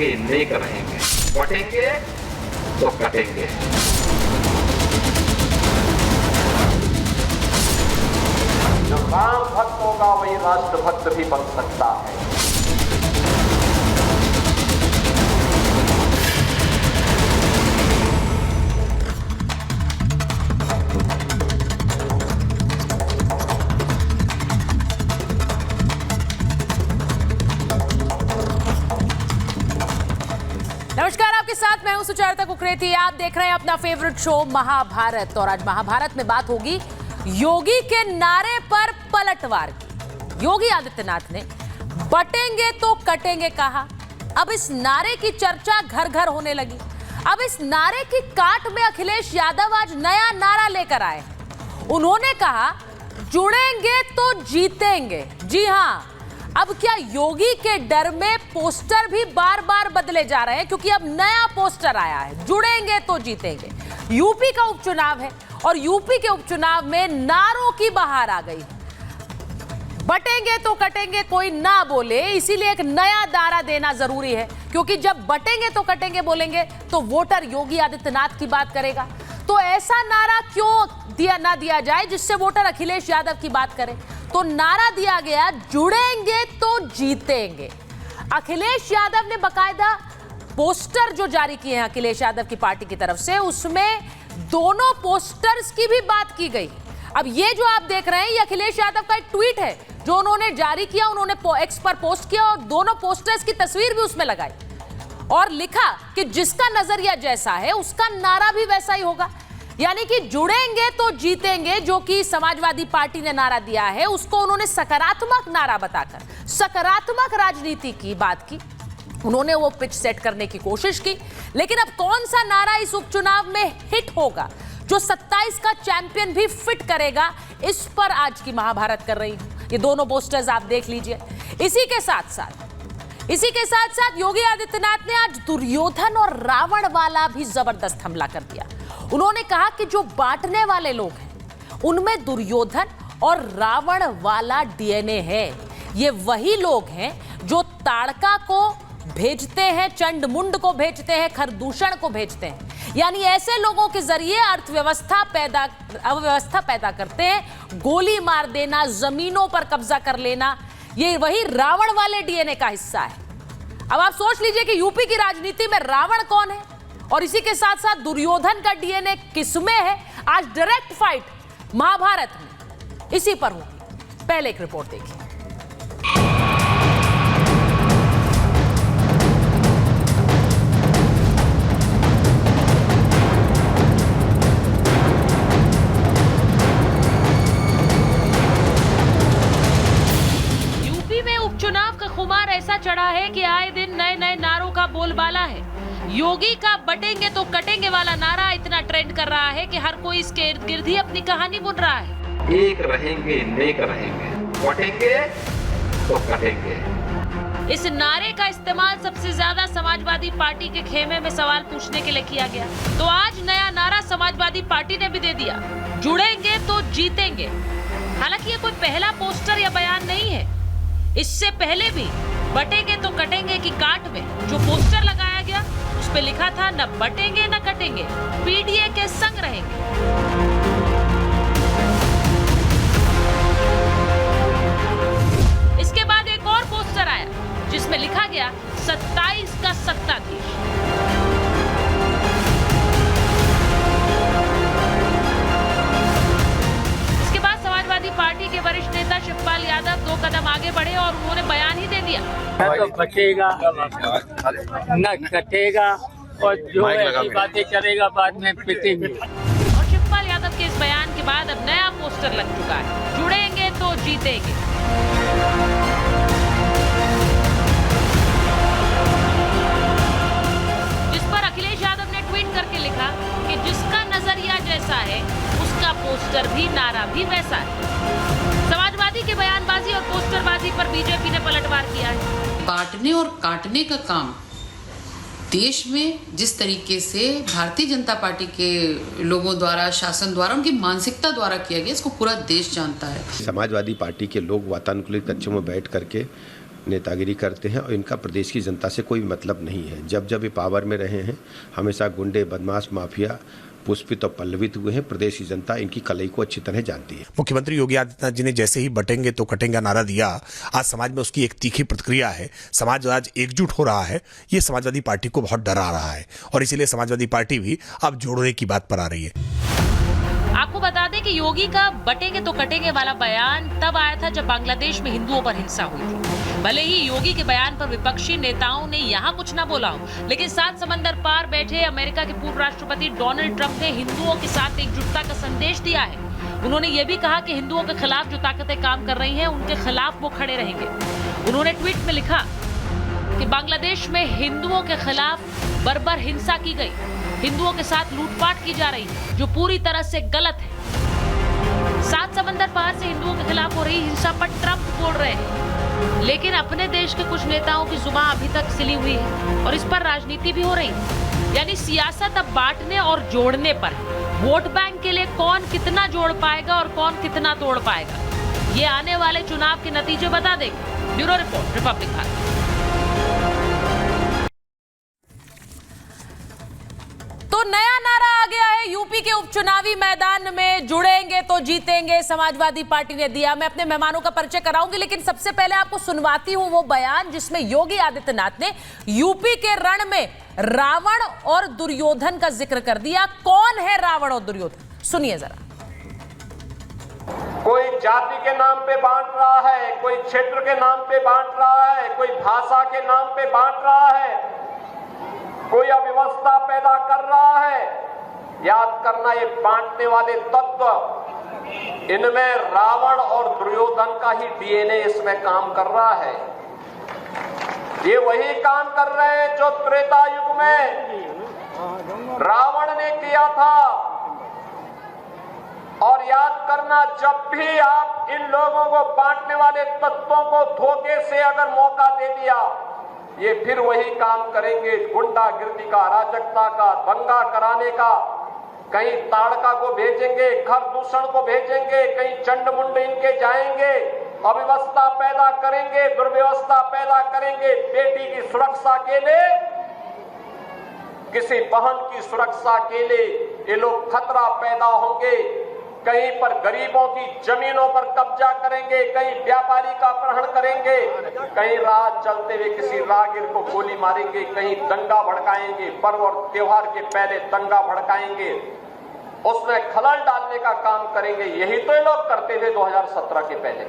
रहेंगे नेक रहेंगे, बटेंगे तो कटेंगे। जो राम भक्त होगा वही राष्ट्र भक्त भी बन सकता है। नमस्कार, आपके साथ मैं हूं सुचारिता कुकरेती। आप देख रहे हैं अपना फेवरेट शो महाभारत, और आज महाभारत में बात होगी योगी के नारे पर पलटवार की। योगी आदित्यनाथ ने बटेंगे तो कटेंगे कहा। अब इस नारे की चर्चा घर घर होने लगी। अब इस नारे की काट में अखिलेश यादव आज नया नारा लेकर आए। उन्होंने कहा जुड़ेंगे तो जीतेंगे। जी हां, अब क्या योगी के डर में पोस्टर भी बार बार बदले जा रहे हैं, क्योंकि अब नया पोस्टर आया है, जुड़ेंगे तो जीतेंगे। यूपी का उपचुनाव है और यूपी के उपचुनाव में नारों की बहार आ गई। बटेंगे तो कटेंगे कोई ना बोले, इसीलिए एक नया नारा देना जरूरी है, क्योंकि जब बटेंगे तो कटेंगे बोलेंगे तो वोटर योगी आदित्यनाथ की बात करेगा। तो ऐसा नारा क्यों ना दिया जाए जिससे वोटर अखिलेश यादव की बात करे। तो नारा दिया गया जुड़ेंगे तो जीतेंगे। अखिलेश यादव ने बकायदा पोस्टर जो जारी किए हैं अखिलेश यादव की पार्टी की तरफ से, उसमें दोनों पोस्टर्स की भी बात की गई। अब ये जो आप देख रहे हैं ये अखिलेश यादव का एक ट्वीट है जो उन्होंने जारी किया, उन्होंने एक्स पर पोस्ट किया और दोनों पोस्टर्स की तस्वीर भी उसमें लगाई और लिखा कि जिसका नजरिया जैसा है उसका नारा भी वैसा ही होगा। यानी कि जुड़ेंगे तो जीतेंगे जो कि समाजवादी पार्टी ने नारा दिया है, उसको उन्होंने सकारात्मक नारा बताकर सकारात्मक राजनीति की बात की। उन्होंने वो पिच सेट करने की कोशिश की। लेकिन अब कौन सा नारा इस उपचुनाव में हिट होगा, जो 27 का चैंपियन भी फिट करेगा, इस पर आज की महाभारत कर रही हूं। ये दोनों पोस्टर्स आप देख लीजिए। इसी के साथ साथ योगी आदित्यनाथ ने आज दुर्योधन और रावण वाला भी जबरदस्त हमला कर दिया। उन्होंने कहा कि जो बांटने वाले लोग हैं उनमें दुर्योधन और रावण वाला डीएनए है। ये वही लोग हैं जो ताड़का को भेजते हैं, चंडमुंड को भेजते हैं, खरदूषण को भेजते हैं। यानी ऐसे लोगों के जरिए अव्यवस्था पैदा करते हैं। गोली मार देना, जमीनों पर कब्जा कर लेना, ये वही रावण वाले डीएनए का हिस्सा है। अब आप सोच लीजिए कि यूपी की राजनीति में रावण कौन है और इसी के साथ साथ दुर्योधन का डीएनए किसमें है। आज डायरेक्ट फाइट महाभारत में इसी पर होगी। पहले एक रिपोर्ट देखिए। उपचुनाव का खुमार ऐसा चढ़ा है कि आए दिन नए नए नारों का बोलबाला है। योगी का बटेंगे तो कटेंगे वाला नारा इतना ट्रेंड कर रहा है कि हर कोई इसके इर्द गिर्द ही अपनी कहानी बुन रहा है। एक रहेंगे नेक रहेंगे, बटेंगे तो कटेंगे। इस नारे का इस्तेमाल सबसे ज्यादा समाजवादी पार्टी के खेमे में सवाल पूछने के लिए किया गया। तो आज नया नारा समाजवादी पार्टी ने भी दे दिया, जुड़ेंगे तो जीतेंगे। हालांकि ये कोई पहला पोस्टर या बयान नहीं है। इससे पहले भी बटेंगे तो कटेंगे की काट में जो पोस्टर लगाया गया उस पे लिखा था न बटेंगे न कटेंगे, पीडीए के संग रहेंगे। इसके बाद एक और पोस्टर आया जिसमें लिखा गया 27 का सत्ताधीश। पार्टी के वरिष्ठ नेता शिवपाल यादव 2 कदम आगे बढ़े और उन्होंने बयान ही दे दिया, तो बचेगा न कटेगा और जो ऐसी बातें करेगा बाद में पिटेंगे। और शिवपाल यादव के इस बयान के बाद अब नया पोस्टर लग चुका है, जुड़ेंगे तो जीतेंगे। जिस पर अखिलेश यादव ने ट्वीट करके लिखा कि जिसका नजरिया जैसा है उसका पोस्टर भी, नारा भी वैसा है। समाजवादी के बयानबाजी और पोस्टरबाजी पर बीजेपी ने पलटवार किया है। बांटने और काटने का काम देश में जिस तरीके से भारतीय जनता पार्टी के लोगों द्वारा, शासन द्वारा, उनकी मानसिकता द्वारा किया गया, इसको पूरा देश जानता है। समाजवादी पार्टी के लोग वातानुकूलित कक्षों में बैठ करके नेतागिरी करते हैं और इनका प्रदेश की जनता से कोई मतलब नहीं है। जब जब ये पावर में रहे हैं हमेशा गुंडे, बदमाश, माफिया पुष्पित और पल्लवित हुए हैं। प्रदेश की जनता इनकी कलई को अच्छी तरह जानती है। मुख्यमंत्री योगी आदित्यनाथ जी ने जैसे ही बटेंगे तो कटेंगे नारा दिया, आज समाज में उसकी एक तीखी प्रतिक्रिया है। समाज आज एकजुट हो रहा है। ये समाजवादी पार्टी को बहुत डरा रहा है और इसीलिए समाजवादी पार्टी भी अब जोड़ने की बात पर आ रही है। आपको बता दें कि योगी का बटेंगे तो कटेंगे वाला बयान तब आया था जब बांग्लादेश में हिंदुओं पर हिंसा हुई थी। भले ही योगी के बयान पर विपक्षी नेताओं ने यहाँ कुछ ना बोला हो, लेकिन 7 समंदर पार बैठे अमेरिका के पूर्व राष्ट्रपति डोनाल्ड ट्रंप ने हिंदुओं के साथ एकजुटता का संदेश दिया है। उन्होंने ये भी कहा कि हिंदुओं के खिलाफ जो ताकतें काम कर रही हैं उनके खिलाफ वो खड़े रहेंगे। उन्होंने ट्वीट में लिखा कि बांग्लादेश में हिंदुओं के खिलाफ बर्बर हिंसा की गई, हिंदुओं के साथ लूटपाट की जा रही है जो पूरी तरह से गलत है। 7 समंदर पार से हिंदुओं के खिलाफ हो रही हिंसा पर ट्रंप बोल रहे हैं, लेकिन अपने देश के कुछ नेताओं की जुबान अभी तक सिली हुई है और इस पर राजनीति भी हो रही है। यानी सियासत अब बांटने और जोड़ने पर है। वोट बैंक के लिए कौन कितना जोड़ पाएगा और कौन कितना तोड़ पाएगा, ये आने वाले चुनाव के नतीजे बता देंगे। Bureau report, Republic Bharat. तो नया नारा आ गया है यूपी के उपचुनावी मैदान में, जुड़ेंगे तो जीतेंगे, समाजवादी पार्टी ने दिया। मैं अपने मेहमानों का परिचय कराऊंगी, लेकिन सबसे पहले आपको सुनवाती हूं वो बयान जिसमें योगी आदित्यनाथ ने यूपी के रण में रावण और दुर्योधन का जिक्र कर दिया। कौन है रावण और दुर्योधन, सुनिए जरा। कोई जाति के नाम पे बांट रहा है, कोई क्षेत्र के नाम पे बांट रहा है, कोई भाषा के नाम पे बांट रहा है, कोई अव्यवस्था पैदा कर रहा है। याद करना, ये बांटने वाले तत्व, इनमें रावण और दुर्योधन का ही डीएनए इसमें काम कर रहा है। ये वही काम कर रहे हैं जो त्रेता युग में रावण ने किया था। और याद करना, जब भी आप इन लोगों को, बांटने वाले तत्वों को धोखे से अगर मौका दे दिया, ये फिर वही काम करेंगे, गुंडागिर्दी का, अराजकता का, दंगा कराने का। कहीं ताड़का को भेजेंगे, खरदूषण को भेजेंगे, कहीं चंडमुंड इनके जाएंगे, अव्यवस्था पैदा करेंगे, दुर्व्यवस्था पैदा करेंगे। बेटी की सुरक्षा के लिए, किसी बहन की सुरक्षा के लिए ये लोग खतरा पैदा होंगे। कहीं पर गरीबों की जमीनों पर कब्जा करेंगे, कहीं व्यापारी का अपहरण करेंगे, कहीं राह चलते हुए किसी राहगीर को गोली मारेंगे, कहीं दंगा भड़काएंगे, पर्व और त्योहार के पहले दंगा भड़काएंगे, उसमें खलल डालने का काम करेंगे। यही तो ये लोग करते थे 2017 के पहले।